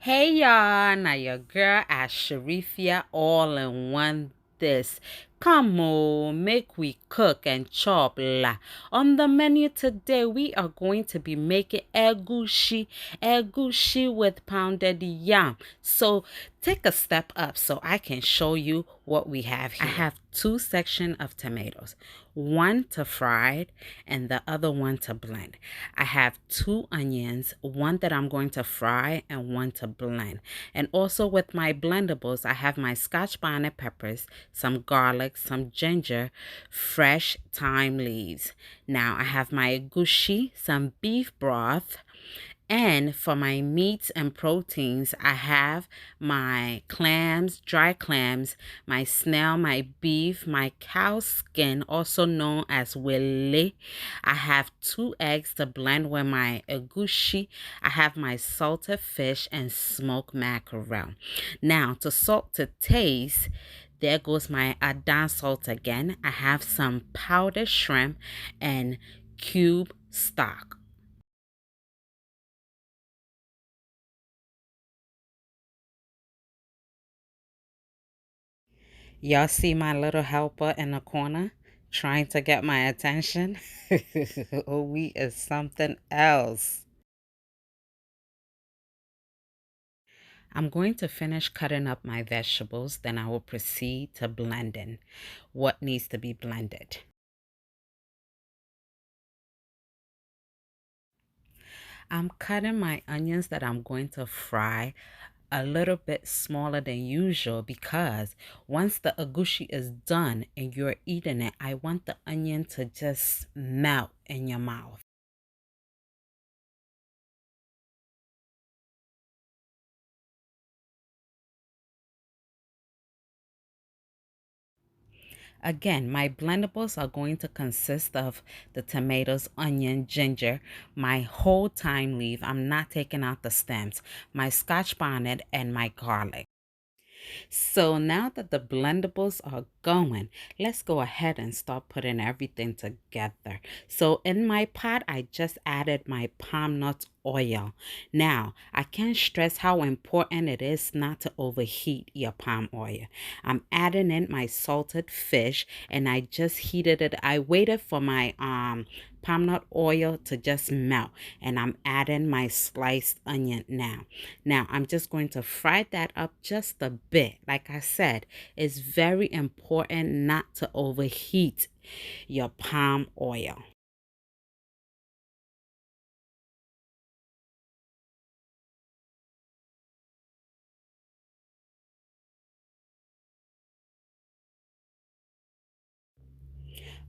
Hey y'all, now your girl Ashirifia all in one this. Come on, make we cook and chop la. On the menu today, we are going to be making egusi with pounded yam. So take a step up so I can show you what we have here. I have two sections of tomatoes, one to fried and the other one to blend. I have two onions, one that I'm going to fry and one to blend. And also with my blendables, I have my scotch bonnet peppers, some garlic, some ginger, fresh thyme leaves. Now I have my egusi, some beef broth, and for my meats and proteins, I have my clams, dry clams, my snail, my beef, my cow skin, also known as wele. I have two eggs to blend with my egusi. I have my salted fish and smoked mackerel. Now, to salt to taste, there goes my Adan salt again. I have some powdered shrimp and cube stock. Y'all see my little helper in the corner trying to get my attention? Oh, we is something else. I'm going to finish cutting up my vegetables, then I will proceed to blending what needs to be blended. I'm cutting my onions that I'm going to fry a little bit smaller than usual because once the egusi is done and you're eating it, I want the onion to just melt in your mouth. Again, my blendables are going to consist of the tomatoes, onion, ginger, my whole thyme leaf. I'm not taking out the stems, my scotch bonnet, and my garlic. So now that the blendables are going, let's go ahead and start putting everything together. So in my pot, I just added my palm nut oil. Now, I can't stress how important it is not to overheat your palm oil. I'm adding in my salted fish and I just heated it. I waited for my palm nut oil to just melt and I'm adding my sliced onion now. Now, I'm just going to fry that up just a bit. Like I said, it's very important not to overheat your palm oil.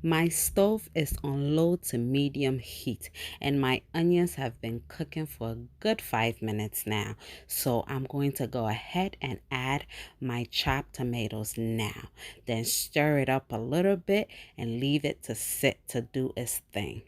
My stove is on low to medium heat and my onions have been cooking for a good 5 minutes now. So I'm going to go ahead and add my chopped tomatoes now. Then stir it up a little bit and leave it to sit to do its thing.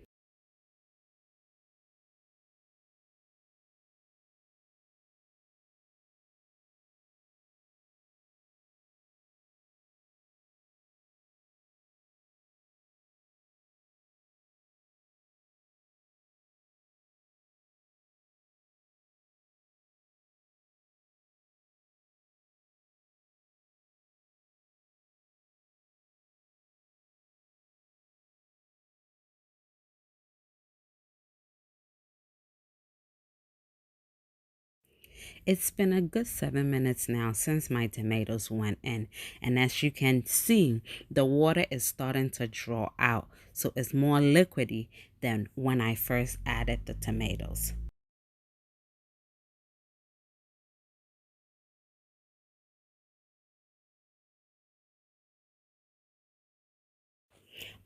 It's been a good 7 minutes now since my tomatoes went in, and as you can see, the water is starting to draw out, so it's more liquidy than when I first added the tomatoes.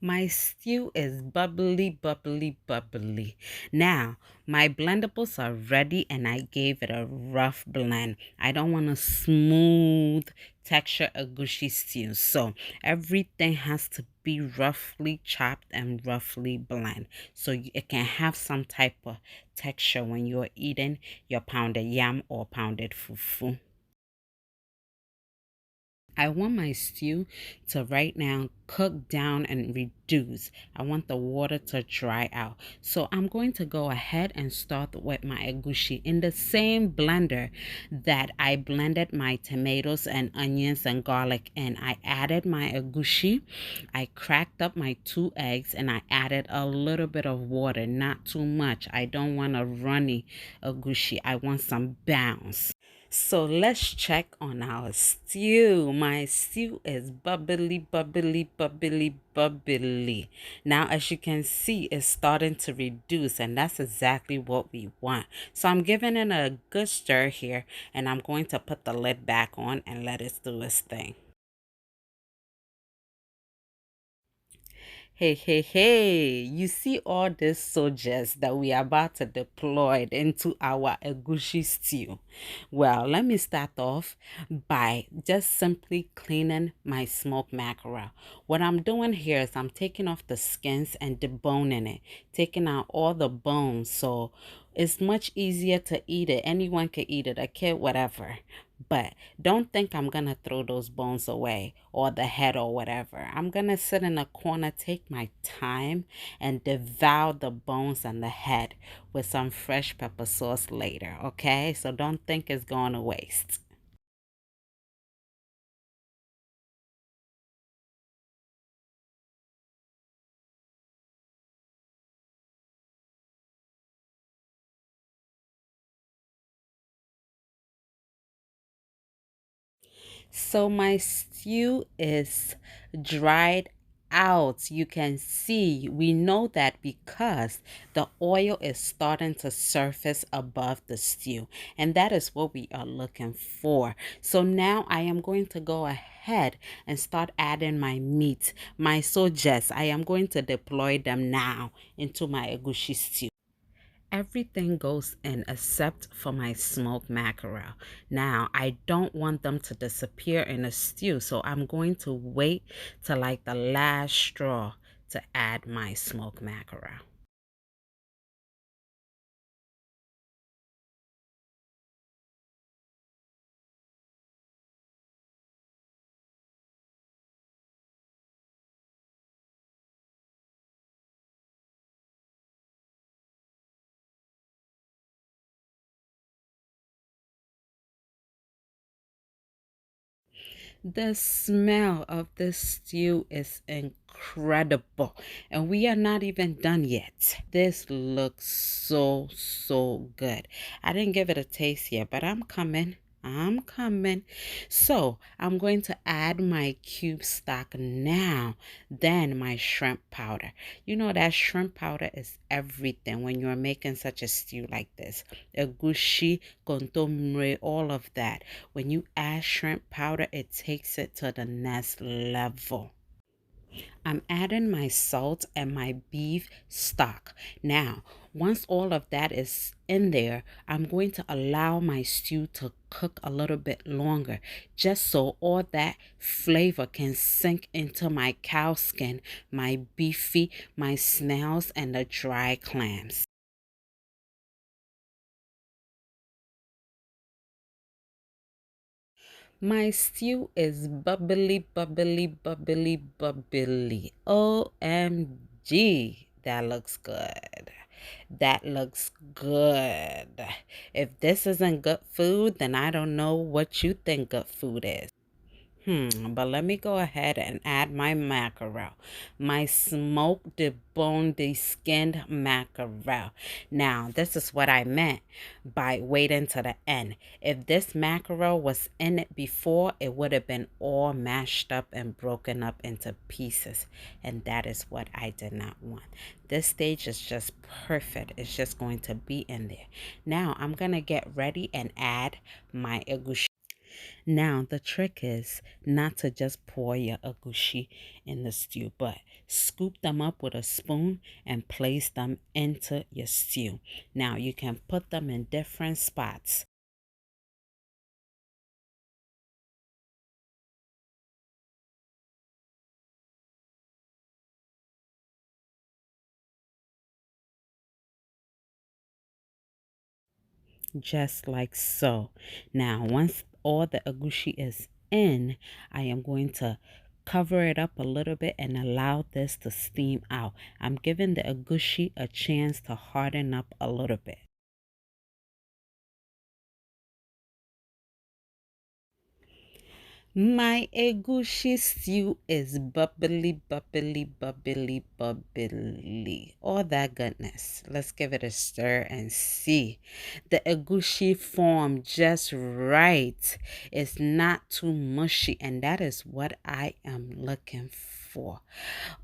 My stew is bubbly, bubbly, bubbly. Now, my blendables are ready and I gave it a rough blend. I don't want a smooth texture egusi stew. So, everything has to be roughly chopped and roughly blend. So, it can have some type of texture when you're eating your pounded yam or pounded fufu. I want my stew to right now cook down and reduce. I want the water to dry out. So I'm going to go ahead and start with my egusi in the same blender that I blended my tomatoes and onions and garlic in. I added my egusi. I cracked up my 2 eggs and I added a little bit of water, not too much. I don't want a runny egusi. I want some bounce. So let's check on our stew. My stew is bubbly, bubbly, bubbly, bubbly. Now, as you can see, it's starting to reduce, and that's exactly what we want. So I'm giving it a good stir here, and I'm going to put the lid back on and let it do its thing. Hey, hey, hey, you see all this soldiers that we are about to deploy into our egusi stew. Well, let me start off by just simply cleaning my smoked mackerel. What I'm doing here is I'm taking off the skins and deboning it, taking out all the bones so it's much easier to eat it. Anyone can eat it, a kid, whatever. But don't think I'm going to throw those bones away or the head or whatever. I'm going to sit in a corner, take my time, and devour the bones and the head with some fresh pepper sauce later, okay? So don't think it's going to waste. So my stew is dried out. You can see, we know that because the oil is starting to surface above the stew, and that is what we are looking for. So now I am going to go ahead and start adding my meat, my sojas. I am going to deploy them now into my egusi stew. Everything goes in except for my smoked mackerel. Now, I don't want them to disappear in a stew, so I'm going to wait till like the last straw to add my smoked mackerel. The smell of this stew is incredible, and we are not even done yet. This looks so good. I didn't give it a taste yet, but I'm coming. I'm coming. So I'm going to add my cube stock now, then my shrimp powder. You know that shrimp powder is everything when you're making such a stew like this. Egusi, kontomire, all of that. When you add shrimp powder, it takes it to the next level. I'm adding my salt and my beef stock. Now, once all of that is in there, I'm going to allow my stew to cook a little bit longer, just so all that flavor can sink into my cow skin, my beefy, my snails, and the dry clams. My stew is bubbly, bubbly, bubbly, bubbly. OMG. That looks good. That looks good. If this isn't good food, then I don't know what you think good food is. But let me go ahead and add my mackerel, my smoked, deboned, skinned mackerel. Now, this is what I meant by waiting to the end. If this mackerel was in it before, it would have been all mashed up and broken up into pieces. And that is what I did not want. This stage is just perfect. It's just going to be in there. Now, I'm going to get ready and add my egusi. Now, the trick is not to just pour your agushi in the stew, but scoop them up with a spoon and place them into your stew. Now, you can put them in different spots. Just like so. Now, once all the agushi is end, I am going to cover it up a little bit and allow this to steam out. I'm giving the egusi a chance to harden up a little bit. My egusi stew is bubbly, bubbly, bubbly, bubbly. All that goodness. Let's give it a stir and see. The egusi form just right. It's not too mushy, and that is what I am looking for.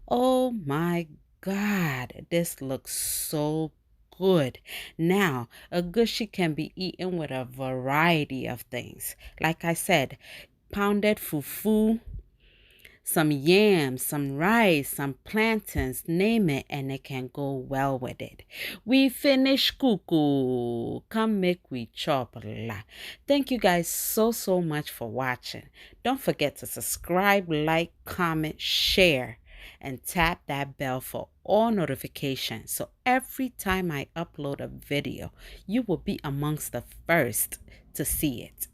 Oh my God, this looks so good. Now, egusi can be eaten with a variety of things. Like I said, pounded fufu, some yams, some rice, some plantains, name it, and it can go well with it. We finish cuckoo. Come make we chop la. Thank you guys so much for watching. Don't forget to subscribe, like, comment, share, and tap that bell for all notifications. So every time I upload a video, you will be amongst the first to see it.